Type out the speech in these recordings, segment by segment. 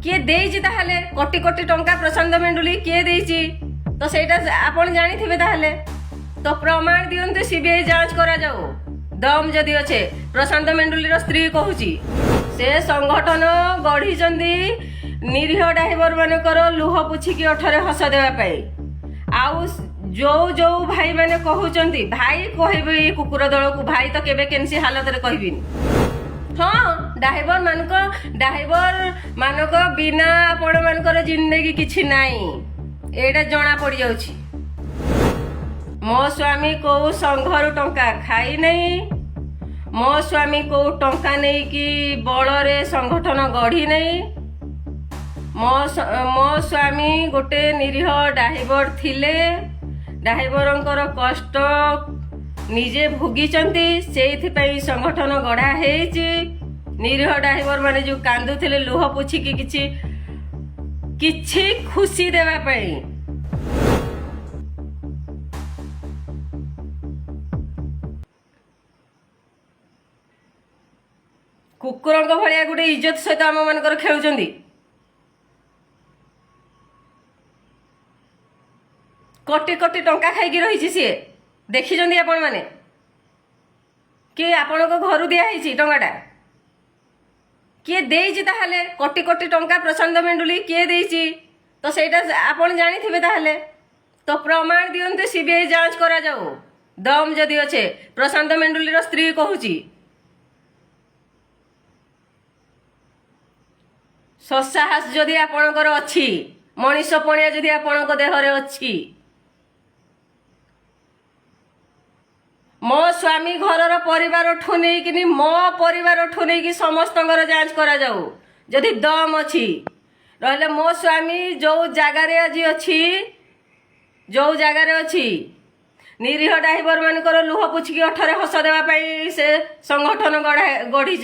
किए देइछि ताहले कोटी कोटी टंका प्रशांत मेंडुली किए देइछि तो सेटा आपण जानिथिबे ताहले तो प्रमाण दियंतु सीबीआई जांच करा जाऊ दम जदि अच्छे प्रशांत मेंडुलीर स्त्री कहूची से संगठन गढ़ी निरीह ड्राइवर मानकर लुह पुछिकी अठरे हस देवाई आउ जो जो भाई माने कहउचंती भाई कहबे कुकुर दल को भाई तो केबे केनसी हालत रे कहबिन हाँ ड्राइवर मानक बिना आपण मानकर जिंदगी किछि नाही एटा जना पड़ जाउछि मो स्वामी को संघरु टंका खाई नहीं मो स्वामी को टंका नहीं कि बलरे संगठन गढ़ी नहीं मो स्वामी गोटे निरीह ड्राइवर थिले ड्राइवरंकर कष्ट निजे भोगिचंती सेइथिपई संगठन गढ़ा हेछि निरीह ड्राइवर माने जो कांदुथिले लुह पुछिकी किछि खुशी देवा पई कुकुरंक भलिया गोटे इज्जत सहित आम मानकर खेलुचंदी कोटी कोटी टंका खाई रही सी देखी आपण मैंने किए आपण घर दिखाई टंकाटा किए देइछि ताहले कोटी कोटी टंका प्रशांत मेंडुली किए देइछि तो सेटा आपण जानिथिबे ताहले तो प्रमाण दियंतु सीबीआई जांच करा जाऊ दम जदि अच्छे प्रशांत मेंडुलीर स्त्री कहूची ससाहस जदि आपणकर अछि मनीष पणिया जदि आपणक देहरे अछि मो स्वामी घरर परिवार ठू नहीं मो परिवार ठू नहीं समस्त जांच करा जाऊ जदि दम अच्छी रहिले मो स्वामी जो जगार आज अच्छी जो जगार अच्छी निरीह ड्राइवर मानकर लुह पुछिकी अठरे हस देवाई से संगठन गढ़ी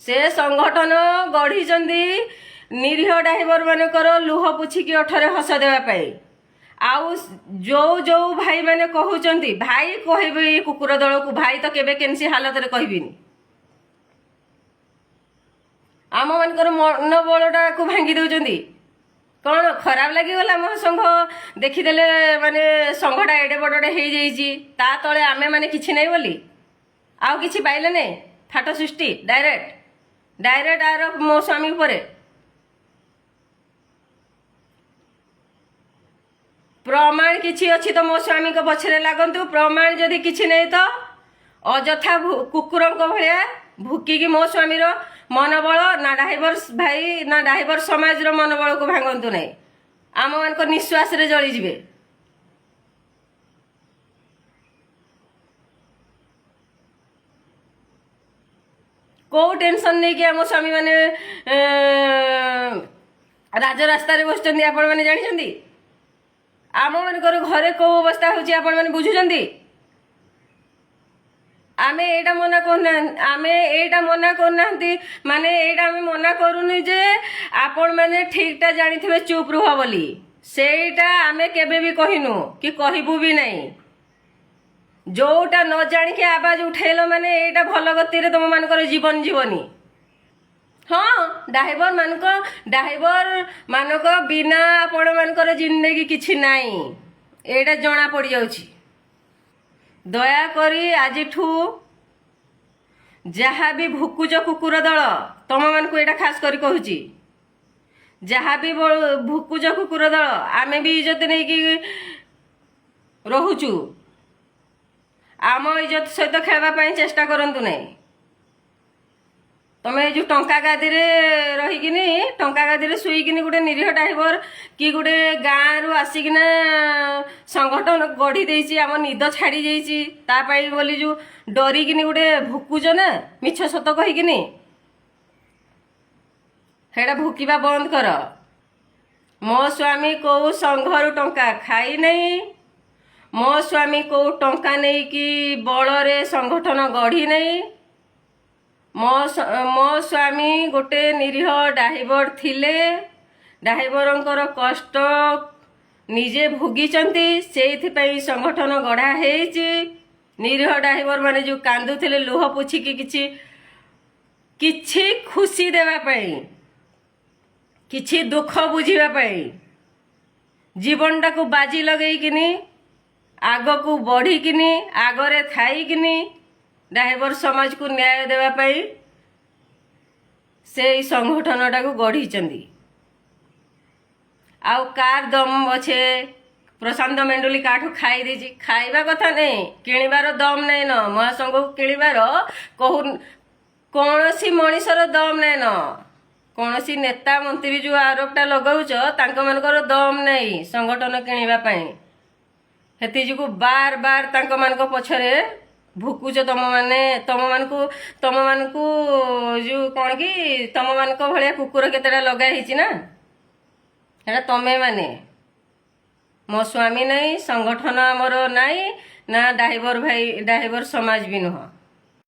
से संगठन गढ़ी निरीह ड्राइवर मानकर लुह पुछिकी अठरे हस देवाई आउ जो जो भाई माने कहउचंती भाई कहबे कुकुर दल को भाई तो केबे केनसी हालत रे कहबिन आम मानकर मनोबलटा को भांगी दउचंती कौन खराब लगी गला मोर संघ देखिदेले माने संघटा एडे बडडे हेई जाईची ता तळे आमे माने किछि नै बोली आउ किछि पाइले नै फाटो सृष्टि डायरेक्ट आर मो स्वामी परे प्रमाण किछि अछि तो मो स्वामी को पछरे लागंतु प्रमाण जदि किछि नै तो अजथा कुकुरंक भलिया भुकिकी मो स्वामी रो मनोबल ना ड्राइवर भाई ना ड्राइवर समाज रो मनोबल को भांगंतु नै आम मान को निश्वास रे जळी जिवे को टेंशन नै कि आम स्वामी माने राज रास्ता रे बसचंदी आपण माने जानि छंदी आम मानकर घरे को अवस्था होची आपण माने बुझुचंदी आमे एटा मना करना माने एटा आमे मना करूनी जे आपण माने ठीकटा जानिथिबे चुप रुह बोली सेटा आमे केबे भी कहिनु कि कहिबु भी नहीं जोटा न जानि के आवाज उठेलो माने एटा भल गति रे तुम मानकर जीवन जीवनी हाँ ड्राइवर मानक बिना आपण मानकर जिंदगी किछि नाही एटा जना पड़ जाउछि दया करी आज जहाँ भी भुकुज कुकुर दल तुम मान को एटा खास करी कहूची जहाँ भी भुकुज कुकुर दल आमे भी इज्जत नहीं कि रहुचु आम इज्जत सहित खेलवा चेष्टा करंतु नहीं तमे जो टंका गादी रे रहीकिनी टंका गादी रे सुईकिनी गोटे निरीह ड्राइवर कि गोटे गाँ रु आसिकिना संगठन गढ़ी देइछि आम निद छाड़ी जाइछि ता पाई बोली जो डरिकिनी गोटे भुकुज ना मिछ सत कहिकिनी हेडा भुकिबा बंद कर मो स्वामी को संघरु टंका खाई नहीं मो स्वामी को टंका नहीं कि बलरे संगठन गढ़ी नहीं मो स्वामी गोटे निरीह ड्राइवर थिले ड्राइवरंकर कष्ट निजे भोगिचंती सेइथिपई संगठन गढ़ा हेछि निरीह ड्राइवर माने जो कांदुथिले लुह पुछिकी किछि खुशी देवा पई କିଛି ଦୁଃଖ ବୁଝିବା ପାଇଁ ଜୀବନଟାକୁ ବାଜି ଲଗେଇକିନି ଆଗକୁ ବଢ଼ିକିନି ଆଗରେ ଥାଇକିନି ଡ୍ରାଇଭର ସମାଜକୁ ନ୍ୟାୟ ଦେବା ପାଇଁ ସେଇ ସଂଗଠନଟାକୁ ଗଢ଼ିଛନ୍ତି। ଆଉ କାର ଦମ ଅଛେ ପ୍ରଶାନ୍ତ ମେଣ୍ଡୁଲି କାଠୁ ଖାଇ ଦେଇଛି, ଖାଇବା କଥା ନାହିଁ, କିଣିବାର ଦମ ନାହିଁ ନ ମହାସଂଘକୁ କିଣିବାର କୌଣସି ମଣିଷର ଦମ ନାହିଁ ନ କୌଣସି ନେତା ମନ୍ତ୍ରୀ ଯେଉଁ ଆରୋପଟା ଲଗାଉଛ ତାଙ୍କ ମାନଙ୍କର ଦମ ନାହିଁ ସଂଗଠନ କିଣିବା ପାଇଁ। ସେଥି ଯୋଗୁଁ ବାର ବାର ତାଙ୍କ ମାନଙ୍କ ପଛରେ ଭୁକୁଛ ତମମାନଙ୍କୁ ଯେଉଁ କ'ଣ କି ତମମାନଙ୍କ ଭଳିଆ କୁକୁର କେତେଟା ଲଗା ହେଇଛି ନା, ସେଟା ତମେ ମାନେ। ମୋ ସ୍ୱାମୀ ନାହିଁ, ସଂଗଠନ ଆମର ନାହିଁ, ନା ଡ୍ରାଇଭର ସମାଜ ବି ନୁହଁ।